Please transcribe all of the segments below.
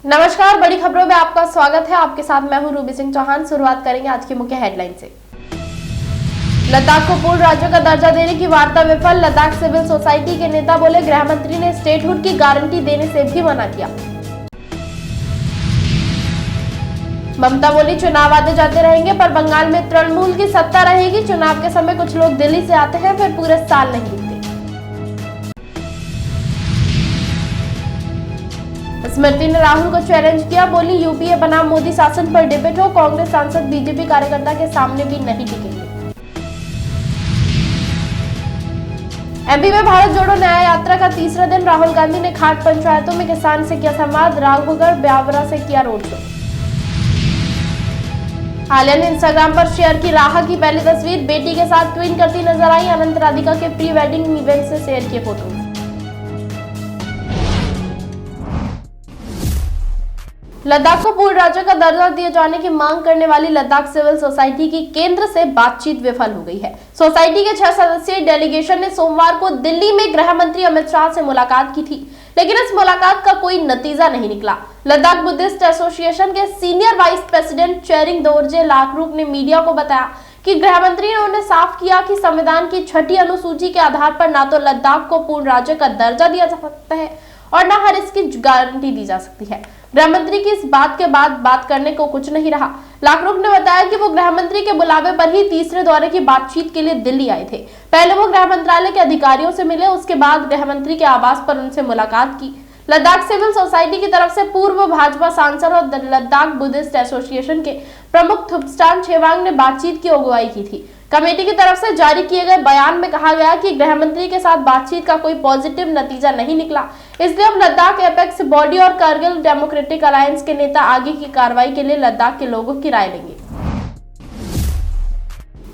नमस्कार, बड़ी खबरों में आपका स्वागत है। आपके साथ मैं हूं रूबी सिंह चौहान। शुरुआत करेंगे आज की मुख्य हेडलाइन से। लद्दाख को पूर्ण राज्य का दर्जा देने की वार्ता विफल। लद्दाख सिविल सोसाइटी के नेता बोले, गृह मंत्री ने स्टेटहुड की गारंटी देने से भी मना किया। ममता बोली, चुनाव आते जाते रहेंगे पर बंगाल में तृणमूल की सत्ता रहेगी। चुनाव के समय कुछ लोग दिल्ली से आते हैं फिर पूरे साल नहीं दिखते। स्मृति ने राहुल को चैलेंज किया, बोली यूपीए बनाम मोदी शासन पर डिबेट हो। कांग्रेस सांसद बीजेपी कार्यकर्ता के सामने भी नहीं टिकेंगे। एमपी में भारत जोड़ो न्याय यात्रा का तीसरा दिन। राहुल गांधी ने खाट पंचायतों में किसान से किया संवाद। राघवगढ़ ब्यावरा से किया रोड शो। आलिया ने इंस्टाग्राम पर शेयर की राह की पहली तस्वीर। बेटी के साथ ट्विन करती नजर आई। अनंत राधिका के प्री वेडिंग इवेंट से शेयर किए फोटो। लद्दाख को पूर्ण राज्य का दर्जा दिए जाने की मांग करने वाली लद्दाख सिविल सोसाइटी की केंद्र से बातचीत विफल हो गई है। सोसाइटी के 6 सदस्यीय डेलीगेशन ने सोमवार को दिल्ली में गृह मंत्री अमित शाह से मुलाकात की थी, लेकिन इस मुलाकात का कोई नतीजा नहीं निकला। लद्दाख बुद्धिस्ट एसोसिएशन के senior vice president Chering Dorje Lakruk ने मीडिया को बताया कि गृह मंत्री ने उन्हें साफ किया कि संविधान की 6ठी अनुसूची के आधार पर न तो लद्दाख को पूर्ण राज्य का दर्जा दिया जा सकता है और न हर इसकी गारंटी दी जा सकती है। गृह मंत्री की इस बात के बाद बात करने को कुछ नहीं रहा। लाकरूप ने बताया कि वो गृह मंत्री के बुलावे पर ही तीसरे दौरे की बातचीत के लिए दिल्ली आए थे। पहले वो गृह मंत्रालय के अधिकारियों से मिले, उसके बाद गृह मंत्री के आवास पर उनसे मुलाकात की। लद्दाख सिविल सोसाइटी की तरफ से पूर्व भाजपा सांसद और लद्दाख बुद्धिस्ट एसोसिएशन के प्रमुख थुपस्टान छेवांग ने बातचीत की अगुवाई की थी। कमेटी की तरफ से जारी किए गए बयान में कहा गया कि गृह मंत्री के साथ बातचीत का कोई पॉजिटिव नतीजा नहीं निकला, इसलिए अब लद्दाख एपेक्स बॉडी और कारगिल डेमोक्रेटिक अलायंस के नेता आगे की कार्रवाई के लिए लद्दाख के लोगों की राय लेंगे।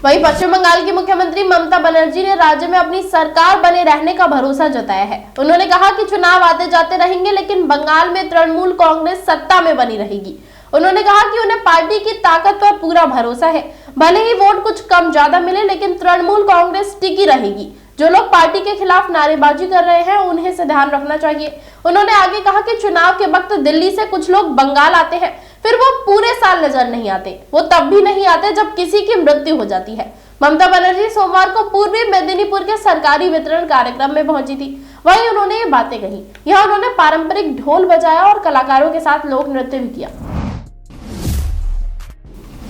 वहीं पश्चिम बंगाल की मुख्यमंत्री ममता बनर्जी ने राज्य में अपनी सरकार बने रहने का भरोसा जताया है। उन्होंने कहा कि चुनाव आते जाते रहेंगे लेकिन बंगाल में तृणमूल कांग्रेस सत्ता में बनी रहेगी। उन्होंने कहा कि उन्हें पार्टी की ताकत पर पूरा भरोसा है। भले ही वोट कुछ कम ज्यादा मिले लेकिन तृणमूल कांग्रेस टिकी रहेगी। जो लोग पार्टी के खिलाफ नारेबाजी कर रहे हैं उन्हें से ध्यान रखना चाहिए। उन्होंने आगे कहा कि चुनाव के वक्त दिल्ली से कुछ लोग बंगाल आते हैं, फिर वो पूरे साल नजर नहीं आते। वो तब भी नहीं आते जब किसी की मृत्यु हो जाती है। ममता बनर्जी सोमवार को पूर्वी मेदिनीपुर के सरकारी वितरण कार्यक्रम में पहुंची थी। वहीं उन्होंने ये बातें कही। यहाँ उन्होंने पारंपरिक ढोल बजाया और कलाकारों के साथ लोक नृत्य भी किया।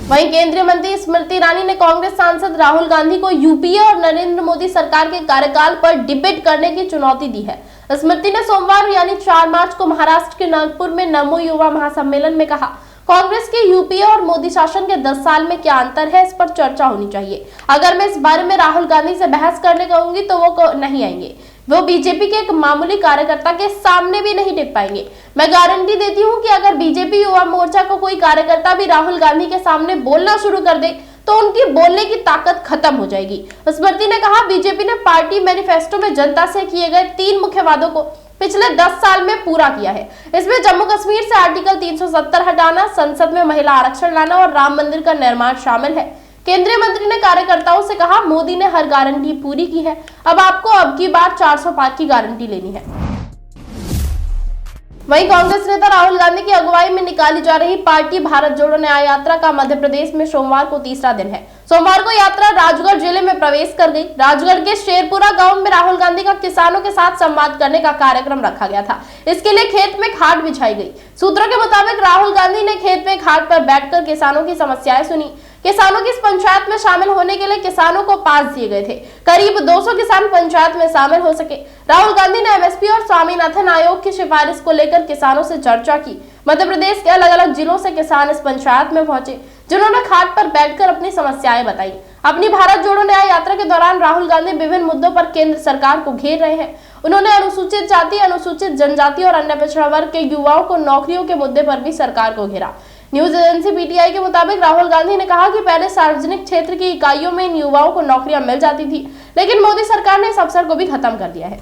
वहीं केंद्रीय मंत्री स्मृति ईरानी ने कांग्रेस सांसद राहुल गांधी को यूपीए और नरेंद्र मोदी सरकार के कार्यकाल पर डिबेट करने की चुनौती दी है। स्मृति ने सोमवार यानी 4 मार्च को महाराष्ट्र के नागपुर में नमो युवा महासम्मेलन में कहा, कांग्रेस के यूपीए और मोदी शासन के 10 साल में क्या अंतर है, इस पर चर्चा होनी चाहिए। अगर मैं इस बारे में राहुल गांधी से बहस करने कहूंगी तो वो नहीं आएंगे। वो बीजेपी के एक मामूली कार्यकर्ता के सामने भी नहीं टिक पाएंगे। मैं गारंटी देती हूं कि अगर बीजेपी युवा मोर्चा को कोई कार्यकर्ता भी राहुल गांधी के सामने बोलना शुरू कर दे तो उनकी बोलने की ताकत खत्म हो जाएगी। स्मृति ने कहा, बीजेपी ने पार्टी मैनिफेस्टो में जनता से किए गए 3 मुख्य वादों को पिछले 10 साल में पूरा किया है। इसमें जम्मू कश्मीर से आर्टिकल 370 हटाना, संसद में महिला आरक्षण लाना और राम मंदिर का निर्माण शामिल है। केंद्रीय मंत्री ने कार्यकर्ताओं से कहा, मोदी ने हर गारंटी पूरी की है, अब आपको अब की बार 400 पार की गारंटी लेनी है। वहीं कांग्रेस नेता राहुल गांधी की अगुवाई में निकाली जा रही पार्टी भारत जोड़ो न्याय यात्रा का मध्य प्रदेश में सोमवार को तीसरा दिन है। सोमवार को यात्रा राजगढ़ जिले में प्रवेश कर गई। राजगढ़ के शेरपुरा गांव में राहुल गांधी का किसानों के साथ संवाद करने का कार्यक्रम रखा गया था। इसके लिए खेत में खाट बिछाई गई। सूत्रों के मुताबिक राहुल गांधी ने खेत में खाट पर बैठकर किसानों की समस्याएं सुनी। किसानों की इस पंचायत में शामिल होने के लिए किसानों को पास दिए गए थे। करीब 200 किसान पंचायत में शामिल हो सके। राहुल गांधी ने एमएसपी और स्वामीनाथन आयोग की सिफारिश को लेकर किसानों से चर्चा की। मध्य प्रदेश के अलग अलग जिलों से किसान इस पंचायत में पहुंचे, जिन्होंने खाट पर बैठकर अपनी समस्याएं बताई। अपनी भारत जोड़ो न्याय यात्रा के दौरान राहुल गांधी विभिन्न मुद्दों पर केंद्र सरकार को घेर रहे हैं। उन्होंने अनुसूचित जाति, अनुसूचित जनजाति और अन्य पिछड़ा वर्ग के युवाओं को नौकरियों के मुद्दे पर भी सरकार को घेरा। न्यूज एजेंसी पीटीआई के मुताबिक राहुल गांधी ने कहा कि पहले सार्वजनिक क्षेत्र की इकाइयों में इन युवाओं को नौकरियां मिल जाती थी, लेकिन मोदी सरकार ने इस अवसर को भी खत्म कर दिया है।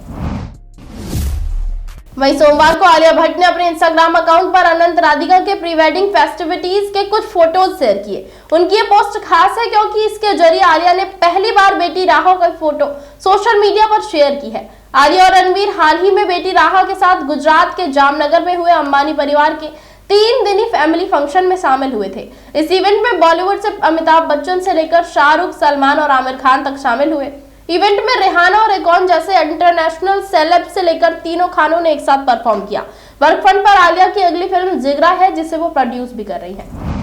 वहीं सोमवार को आलिया भट्ट ने अपने इंस्टाग्राम अकाउंट पर अनंत राधिका के प्री वेडिंग फेस्टिविटीज के कुछ फोटोज शेयर किए। उनकी ये पोस्ट खास है क्योंकि इसके जरिए आलिया ने पहली बार बेटी राघव की फोटो सोशल मीडिया पर शेयर की है। आलिया और रणवीर हाल ही में बेटी राहा के साथ गुजरात के जामनगर में हुए अंबानी परिवार के 3 दिनी फैमिली फंक्शन में शामिल हुए थे। इस इवेंट में बॉलीवुड से अमिताभ बच्चन से लेकर शाहरुख, सलमान और आमिर खान तक शामिल हुए। इवेंट में रिहाना और एकॉन जैसे इंटरनेशनल सेलेब से लेकर तीनों खानों ने एक साथ परफॉर्म किया। वर्क फ्रंट पर आलिया की अगली फिल्म जिगरा है, जिसे वो प्रोड्यूस भी कर रही है।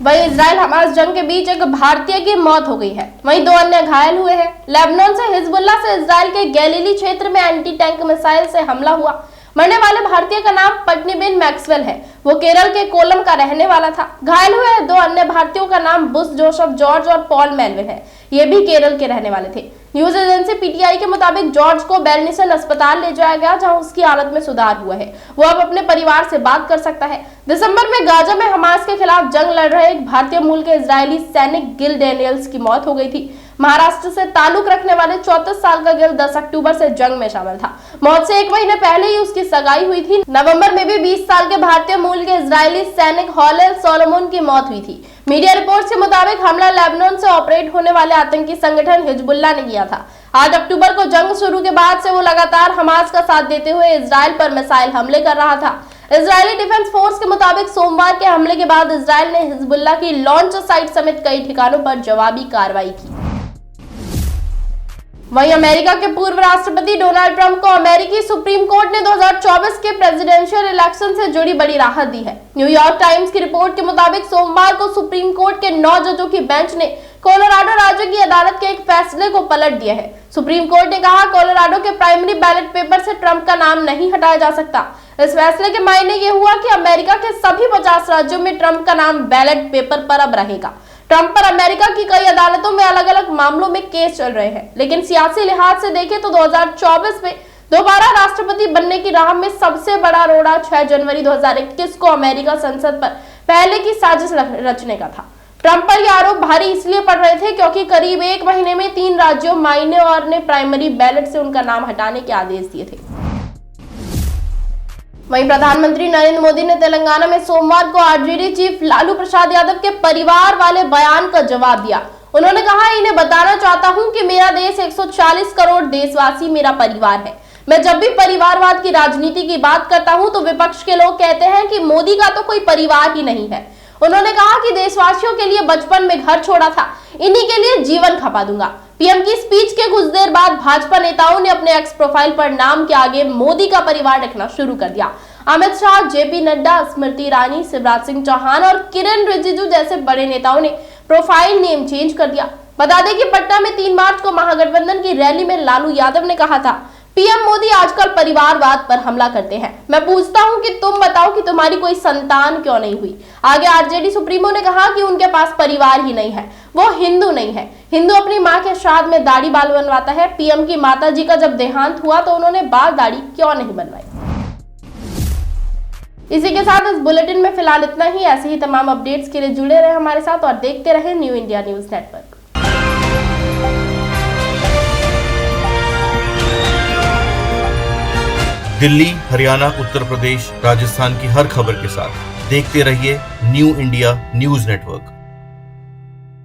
वहीं इजराइल हमास जंग के बीच एक भारतीय की मौत हो गई है, वहीं 2 अन्य घायल हुए हैं। लेबनान से हिजबुल्लाह से इजराइल के गैलीली क्षेत्र में एंटी टैंक मिसाइल से हमला हुआ। मरने वाले भारतीय का नाम पटनीबेन मैक्सवेल है। वो केरल के कोलम का रहने वाला था। घायल हुए 2 अन्य भारतीयों का नाम बुश जोसेफ जॉर्ज और पॉल मेलविन है। ये भी केरल के रहने वाले थे। न्यूज एजेंसी पीटीआई के मुताबिक जॉर्ज को बेलनिसन अस्पताल ले जाया गया, जहां उसकी हालत में सुधार हुआ है। वो अब अपने परिवार से बात कर सकता है। दिसंबर में गाजा में हमास के खिलाफ जंग लड़ रहे एक भारतीय मूल के इजरायली सैनिक गिल डेनियल्स की मौत हो गई थी। महाराष्ट्र से ताल्लुक रखने वाले 34 साल का गिल 10 अक्टूबर से जंग में शामिल था। मौत से 1 महीने पहले ही उसकी सगाई हुई थी। नवंबर में भी 20 साल के भारतीय मूल के इजरायली सैनिक हॉलेल सोलोमन की मौत हुई थी। मीडिया रिपोर्ट्स के मुताबिक हमला लेबनान से ऑपरेट होने वाले आतंकी संगठन हिजबुल्लाह ने किया था। 8 अक्टूबर को जंग शुरू के बाद से वो लगातार हमास का साथ देते हुए इजराइल पर मिसाइल हमले कर रहा था। इजरायली डिफेंस फोर्स के मुताबिक सोमवार के हमले के बाद इजराइल ने हिजबुल्लाह की लॉन्च साइट समेत कई ठिकानों पर जवाबी कार्रवाई की। वहीं अमेरिका के पूर्व राष्ट्रपति डोनाल्ड ट्रंप को अमेरिकी सुप्रीम कोर्ट ने 2024 के प्रेसिडेंशियल इलेक्शन से जुड़ी बड़ी राहत दी है। न्यूयॉर्क टाइम्स की रिपोर्ट के मुताबिक सोमवार को सुप्रीम कोर्ट के 9 जजों की बेंच ने कोलोराडो राज्य की अदालत के एक फैसले को पलट दिया है। सुप्रीम कोर्ट ने कहा, कोलोराडो के प्राइमरी बैलेट पेपर से ट्रंप का नाम नहीं हटाया जा सकता। इस फैसले के मायने ये हुआ कि अमेरिका के सभी 50 राज्यों में ट्रंप का नाम बैलेट पेपर पर अब रहेगा। ट्रंप पर अमेरिका की कई अदालतों में अलग अलग मामलों में केस चल रहे हैं, लेकिन सियासी लिहाज से देखें तो 2024 में दोबारा राष्ट्रपति बनने की राह में सबसे बड़ा रोड़ा 6 जनवरी 2021 को अमेरिका संसद पर पहले की साजिश रचने का था। ट्रंप पर यह आरोप भारी इसलिए पड़ रहे थे क्योंकि करीब 1 महीने में 3 राज्यों माइने और ने प्राइमरी बैलेट से उनका नाम हटाने के आदेश दिए थे। वहीं प्रधानमंत्री नरेंद्र मोदी ने तेलंगाना में सोमवार को आरजेडी चीफ लालू प्रसाद यादव के परिवार वाले बयान का जवाब दिया। उन्होंने कहा, इन्हें बताना चाहता हूं कि मेरा देश 140 करोड़ देशवासी मेरा परिवार है। मैं जब भी परिवारवाद की राजनीति की बात करता हूं तो विपक्ष के लोग कहते हैं कि मोदी का तो कोई परिवार ही नहीं है। उन्होंने कहा कि देशवासियों के लिए बचपन में घर छोड़ा था, इन्हीं के लिए जीवन खपा दूंगा। पीएम की स्पीच के कुछ देर बाद भाजपा नेताओं ने अपने एक्स प्रोफाइल पर नाम के आगे मोदी का परिवार रखना शुरू कर दिया। अमित शाह, जेपी नड्डा, स्मृति ईरानी, शिवराज सिंह चौहान और किरेन रिजिजू जैसे बड़े नेताओं ने प्रोफाइल नेम चेंज कर दिया। बता दें कि पटना में 3 मार्च को महागठबंधन की रैली में लालू यादव ने कहा था, पीएम मोदी आजकल परिवारवाद पर हमला करते हैं। मैं पूछता हूं कि तुम बताओ कि तुम्हारी कोई संतान क्यों नहीं हुई। आगे आरजेडी सुप्रीमो ने कहा कि उनके पास परिवार ही नहीं है, वो हिंदू नहीं है। हिंदू अपनी माँ के श्राद्ध में दाढ़ी बाल बनवाता है। पीएम की माता जी का जब देहांत हुआ तो उन्होंने बाल दाढ़ी क्यों नहीं बनवाई। इसी के साथ इस बुलेटिन में फिलहाल इतना ही। ऐसे ही तमाम अपडेट्स के लिए जुड़े रहे हमारे साथ और देखते रहे new India news network. Delhi, Haryana, Uttar Pradesh, Rajasthan की हर खबर के साथ देखते रहिए न्यू इंडिया न्यूज नेटवर्क।